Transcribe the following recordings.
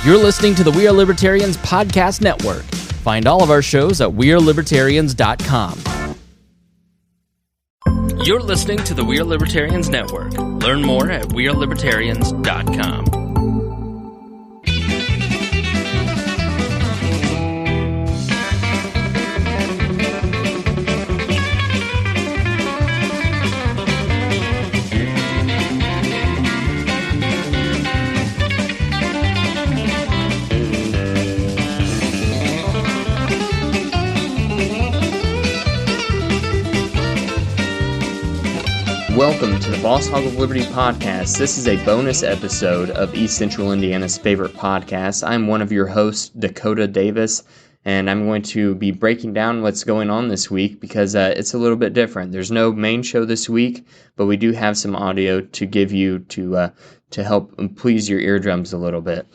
You're listening to the We Are Libertarians Podcast Network. Find all of our shows at wearelibertarians.com. You're listening to the We Are Libertarians Network. Learn more at wearelibertarians.com. Welcome to the Boss Hog of Liberty podcast. This is a bonus episode of East Central Indiana's favorite podcast. I'm one of your hosts, Dakota Davis, and I'm going to be breaking down what's going on this week because it's a little bit different. There's no main show this week, but we do have some audio to give you to help please your eardrums a little bit.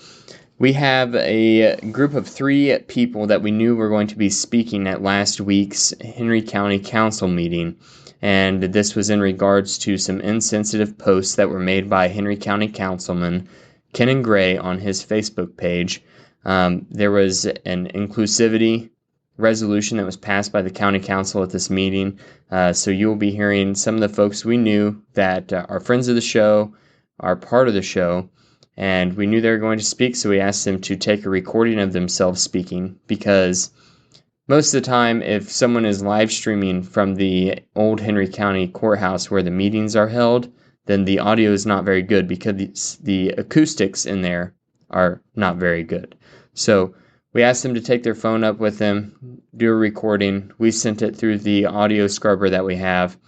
We have a group of 3 people that we knew were going to be speaking at last week's Henry County Council meeting. And this was in regards to some insensitive posts that were made by Henry County Councilman Kennon Gray on his Facebook page. There was an inclusivity resolution that was passed by the county council at this meeting. So you'll be hearing some of the folks we knew that are friends of the show, are part of the show, and we knew they were going to speak, so we asked them to take a recording of themselves speaking because most of the time, if someone is live streaming from the old Henry County courthouse where the meetings are held, then the audio is not very good because the acoustics in there are not very good. So we asked them to take their phone up with them, do a recording. We sent it through the audio scrubber that we have,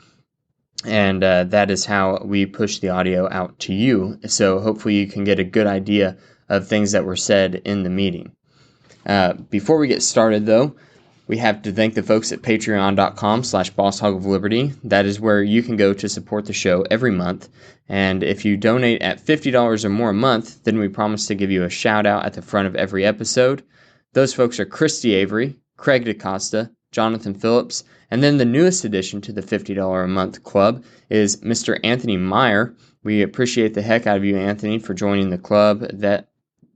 and that is how we push the audio out to you. So hopefully you can get a good idea of things that were said in the meeting. Before we get started, though, we have to thank the folks at patreon.com/bosshogofliberty. That is where you can go to support the show every month. And if you donate at $50 or more a month, then we promise to give you a shout out at the front of every episode. Those folks are Christy Avery, Craig DaCosta, Jonathan Phillips, and then the newest addition to the $50 a month club is Mr. Anthony Meyer. We appreciate the heck out of you, Anthony, for joining the club. That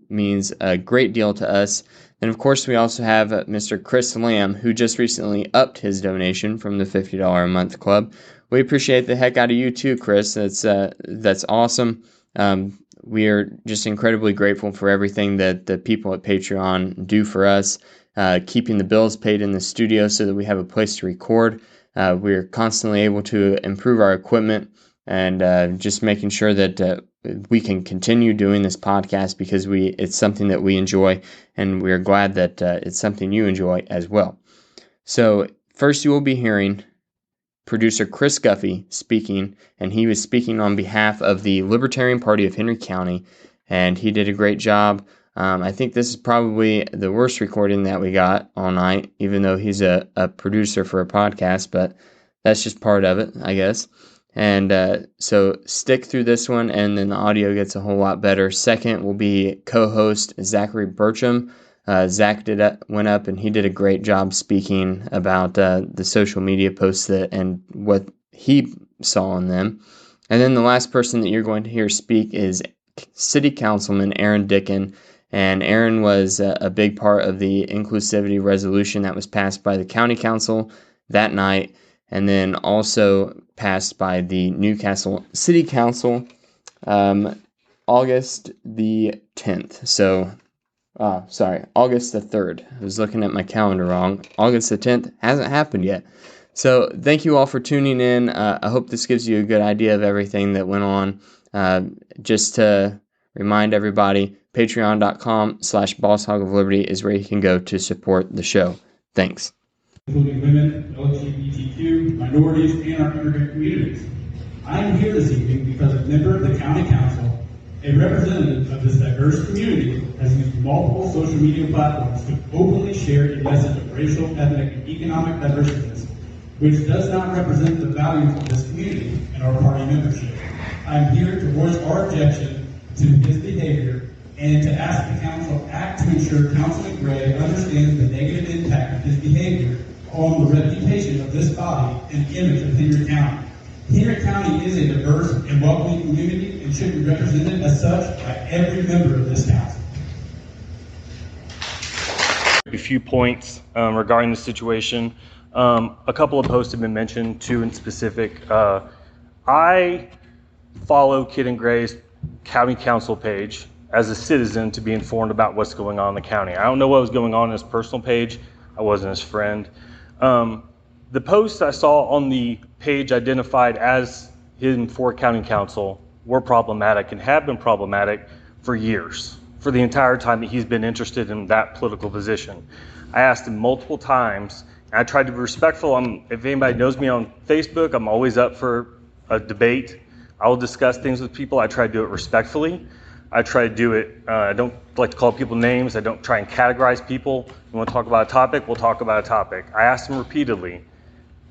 means a great deal to us. And of course, we also have Mr. Chris Lamb, who just recently upped his donation from the $50 a month club. We appreciate the heck out of you too, Chris. That's awesome. We are just incredibly grateful for everything that the people at Patreon do for us, keeping the bills paid in the studio so that we have a place to record. We're constantly able to improve our equipment and just making sure that we can continue doing this podcast because it's something that we enjoy, and we're glad that it's something you enjoy as well. So first you will be hearing producer Chris Guffey speaking, and he was speaking on behalf of the Libertarian Party of Henry County, and he did a great job. I think this is probably the worst recording that we got all night, even though he's a producer for a podcast, but that's just part of it, I guess. And so stick through this one, and then the audio gets a whole lot better. Second will be co-host Zachary Burcham. Zach went up, and he did a great job speaking about the social media posts and what he saw on them. And then the last person that you're going to hear speak is City Councilman Aaron Dickin. And Aaron was a big part of the inclusivity resolution that was passed by the county council that night, and then also passed by the Newcastle City Council August the 10th. So, August the 3rd. I was looking at my calendar wrong. August the 10th hasn't happened yet. So thank you all for tuning in. I hope this gives you a good idea of everything that went on. Just to remind everybody, patreon.com/bosshogofliberty is where you can go to support the show. Thanks. Including women, LGBTQ, minorities, and our immigrant communities. I am here this evening because a member of the County Council, a representative of this diverse community, has used multiple social media platforms to openly share a message of racial, ethnic, and economic diversity, which does not represent the values of this community and our party membership. I am here to voice our objection to his behavior and to ask the Council act to ensure Councilman Gray understands the negative impact of his behavior on the reputation of this body and image of Henry County. Henry County is a diverse and welcoming community and should be represented as such by every member of this council. few points regarding the situation. A couple of posts have been mentioned, two in specific. I follow Kid and Gray's county council page as a citizen to be informed about what's going on in the county. I don't know what was going on his personal page. I wasn't his friend. The posts I saw on the page identified as him for county council were problematic and have been problematic for years, for the entire time that he's been interested in that political position. I asked him multiple times, and I tried to be respectful. If anybody knows me on Facebook, I'm always up for a debate. I will discuss things with people. I try to do it respectfully. I try to do it, I don't like to call people names. I don't try and categorize people. We want to talk about a topic, we'll talk about a topic. I asked him repeatedly,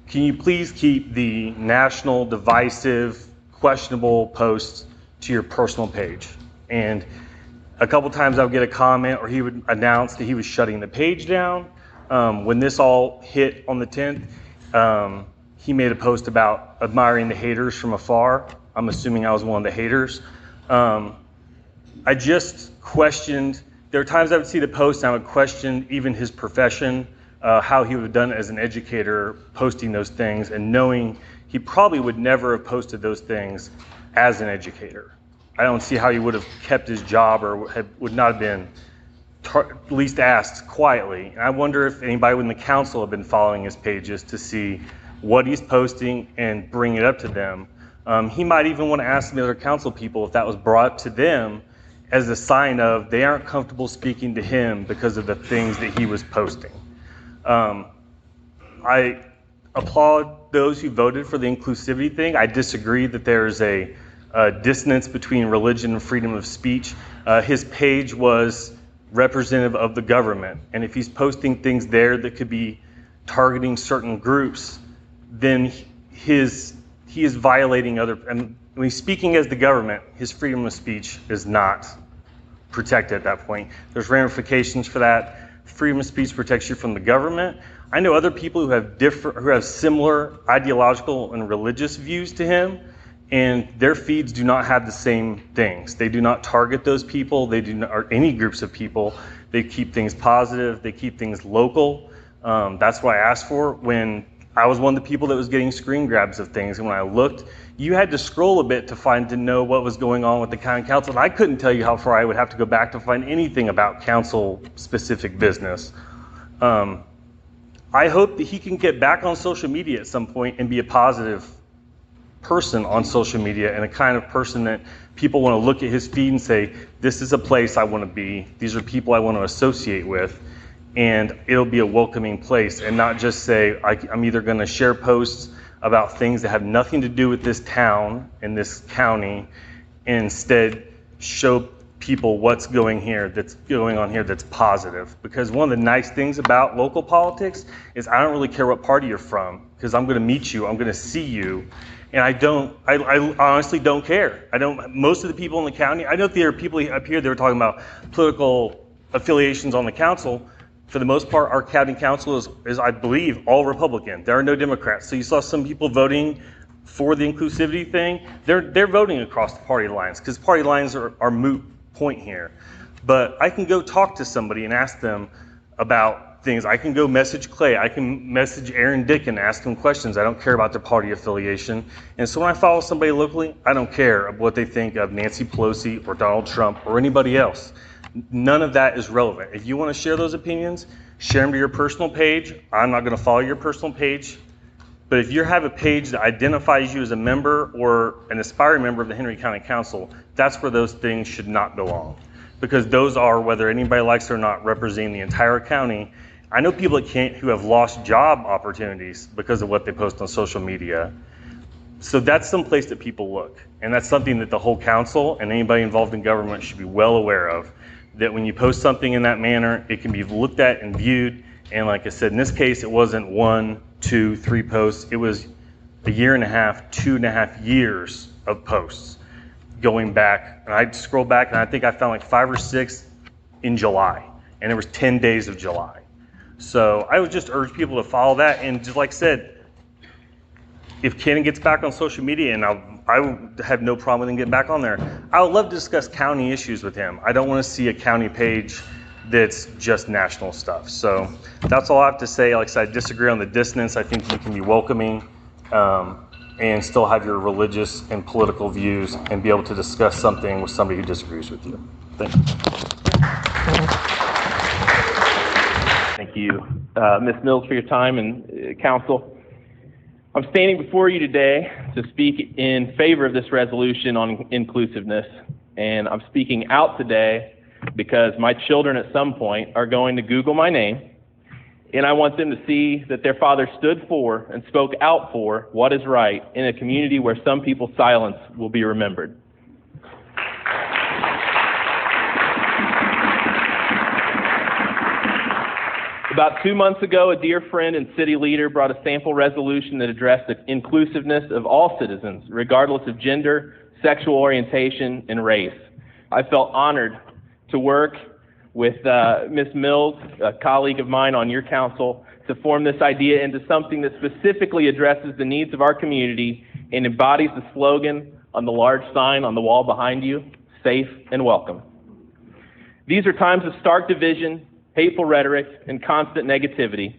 can you please keep the national, divisive, questionable posts to your personal page? And a couple times I would get a comment, or he would announce that he was shutting the page down. When this all hit on the 10th, he made a post about admiring the haters from afar. I'm assuming I was one of the haters. I just questioned, there were times I would see the post and I would question even his profession, how he would have done it as an educator, posting those things and knowing he probably would never have posted those things as an educator. I don't see how he would have kept his job or would not have been at least asked quietly. And I wonder if anybody within the council have been following his pages to see what he's posting and bring it up to them. He might even want to ask some other council people if that was brought to them as a sign of they aren't comfortable speaking to him because of the things that he was posting. I applaud those who voted for the inclusivity thing. I disagree that there's a dissonance between religion and freedom of speech. His page was representative of the government, and if he's posting things there that could be targeting certain groups, then he is violating other, and when he's speaking as the government, his freedom of speech is not protected at that point. There's ramifications for that. Freedom of speech protects you from the government. I know other people who have similar ideological and religious views to him, and their feeds do not have the same things. They do not target those people. They do not, or any groups of people. They keep things positive. They keep things local. That's what I asked for when I was one of the people that was getting screen grabs of things. And when I looked, you had to scroll a bit to know what was going on with the county council. And I couldn't tell you how far I would have to go back to find anything about council-specific business. I hope that he can get back on social media at some point and be a positive person on social media and a kind of person that people want to look at his feed and say, this is a place I want to be. These are people I want to associate with. And it'll be a welcoming place, and not just say, I'm either going to share posts about things that have nothing to do with this town and this county, and instead show people what's going on here that's positive. Because one of the nice things about local politics is I don't really care what party you're from, because I'm going to meet you, I'm going to see you, and I honestly don't care. Most of the people in the county, I know there are people up here that were talking about political affiliations on the council. For the most part, our county council is, I believe, all Republican. There are no Democrats. So you saw some people voting for the inclusivity thing. They're voting across the party lines because party lines are moot point here. But I can go talk to somebody and ask them about things. I can go message Clay. I can message Aaron Dick and ask them questions. I don't care about their party affiliation. And so when I follow somebody locally, I don't care what they think of Nancy Pelosi or Donald Trump or anybody else. None of that is relevant. If you want to share those opinions, share them to your personal page. I'm not going to follow your personal page. But if you have a page that identifies you as a member or an aspiring member of the Henry County Council, that's where those things should not belong. Because those are, whether anybody likes it or not, representing the entire county. I know people who have lost job opportunities because of what they post on social media. So that's some place that people look. And that's something that the whole council and anybody involved in government should be well aware of. That when you post something in that manner, it can be looked at and viewed. And like I said, in this case, it wasn't 1, 2, 3 posts. It was a year and a half, 2.5 years of posts going back. And I scrolled back and I think I found like 5 or 6 in July. And there was 10 days of July. So I would just urge people to follow that. And just like I said, if Ken gets back on social media, and I would have no problem with him getting back on there, I would love to discuss county issues with him. I don't want to see a county page that's just national stuff. So that's all I have to say. Like I said, I disagree on the distance. I think you can be welcoming and still have your religious and political views and be able to discuss something with somebody who disagrees with you. Thank you. Thank you, Ms. Mills, for your time, and council. I'm standing before you today to speak in favor of this resolution on inclusiveness, and I'm speaking out today because my children at some point are going to Google my name, and I want them to see that their father stood for and spoke out for what is right in a community where some people's silence will be remembered. About 2 months ago, a dear friend and city leader brought a sample resolution that addressed the inclusiveness of all citizens, regardless of gender, sexual orientation, and race. I felt honored to work with Ms. Mills, a colleague of mine on your council, to form this idea into something that specifically addresses the needs of our community and embodies the slogan on the large sign on the wall behind you, safe and welcome. These are times of stark division, hateful rhetoric, and constant negativity.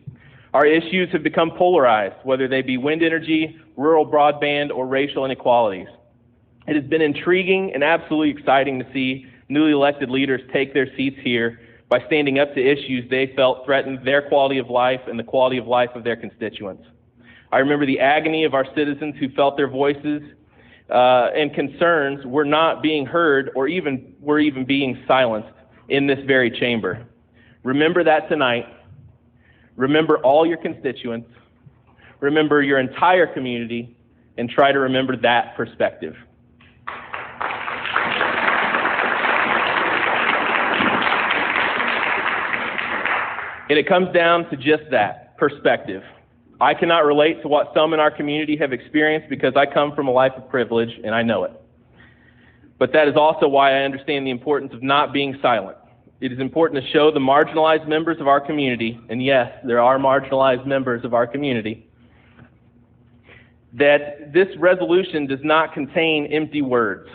Our issues have become polarized, whether they be wind energy, rural broadband, or racial inequalities. It has been intriguing and absolutely exciting to see newly elected leaders take their seats here by standing up to issues they felt threatened their quality of life and the quality of life of their constituents. I remember the agony of our citizens who felt their voices and concerns were not being heard or were even being silenced in this very chamber. Remember that tonight. Remember all your constituents. Remember your entire community, and try to remember that perspective. And it comes down to just that, perspective. I cannot relate to what some in our community have experienced because I come from a life of privilege, and I know it. But that is also why I understand the importance of not being silent. It is important to show the marginalized members of our community, and yes, there are marginalized members of our community, that this resolution does not contain empty words.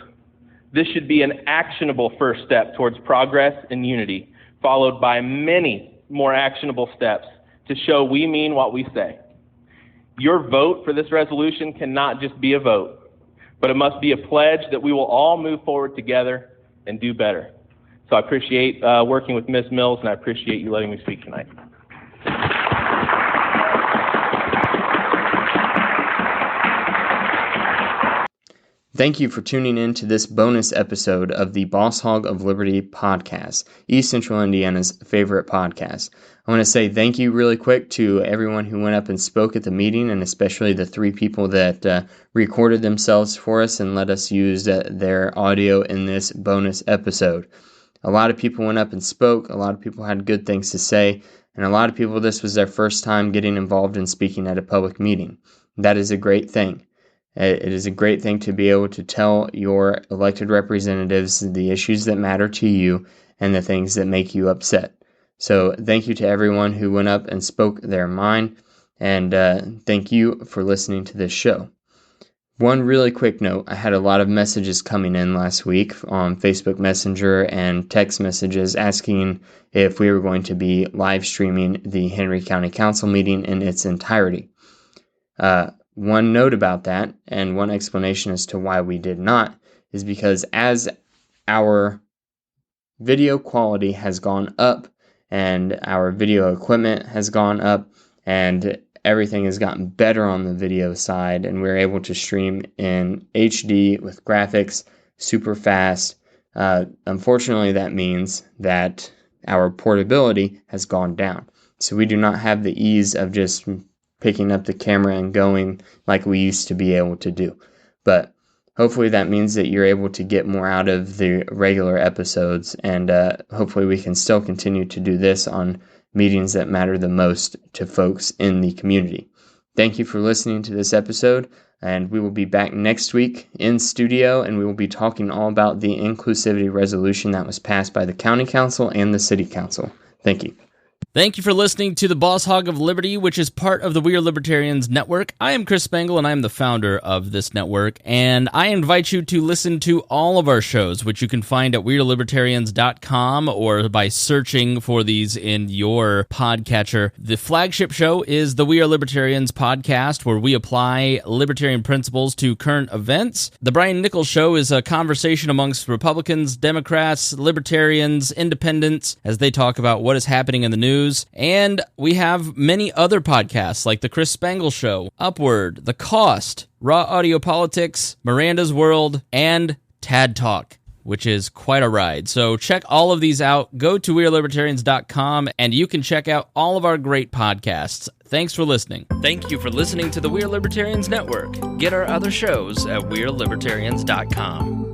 This should be an actionable first step towards progress and unity, followed by many more actionable steps to show we mean what we say. Your vote for this resolution cannot just be a vote, but it must be a pledge that we will all move forward together and do better. So I appreciate working with Ms. Mills, and I appreciate you letting me speak tonight. Thank you for tuning in to this bonus episode of the Boss Hog of Liberty podcast, East Central Indiana's favorite podcast. I want to say thank you really quick to everyone who went up and spoke at the meeting, and especially the 3 people that recorded themselves for us and let us use their audio in this bonus episode. A lot of people went up and spoke, a lot of people had good things to say, and a lot of people, this was their first time getting involved in speaking at a public meeting. That is a great thing. It is a great thing to be able to tell your elected representatives the issues that matter to you and the things that make you upset. So thank you to everyone who went up and spoke their mind, and thank you for listening to this show. One really quick note, I had a lot of messages coming in last week on Facebook Messenger and text messages asking if we were going to be live streaming the Henry County Council meeting in its entirety. One note about that, and one explanation as to why we did not, is because as our video quality has gone up and our video equipment has gone up and everything has gotten better on the video side, and we're able to stream in HD with graphics super fast. Unfortunately, that means that our portability has gone down. So we do not have the ease of just picking up the camera and going like we used to be able to do. But hopefully that means that you're able to get more out of the regular episodes, and hopefully we can still continue to do this on meetings that matter the most to folks in the community. Thank you for listening to this episode, and we will be back next week in studio, and we will be talking all about the inclusivity resolution that was passed by the County Council and the City Council. Thank you. Thank you for listening to the Boss Hog of Liberty, which is part of the We Are Libertarians Network. I am Chris Spangle, and I am the founder of this network, and I invite you to listen to all of our shows, which you can find at WeAreLibertarians.com or by searching for these in your podcatcher. The flagship show is the We Are Libertarians podcast, where we apply libertarian principles to current events. The Brian Nichols Show is a conversation amongst Republicans, Democrats, Libertarians, Independents, as they talk about what is happening in the news. And we have many other podcasts like The Chris Spangle Show, Upward, The Cost, Raw Audio Politics, Miranda's World, and Tad Talk, which is quite a ride. So check all of these out. Go to WeAreLibertarians.com and you can check out all of our great podcasts. Thanks for listening. Thank you for listening to the We Are Libertarians Network. Get our other shows at WeAreLibertarians.com.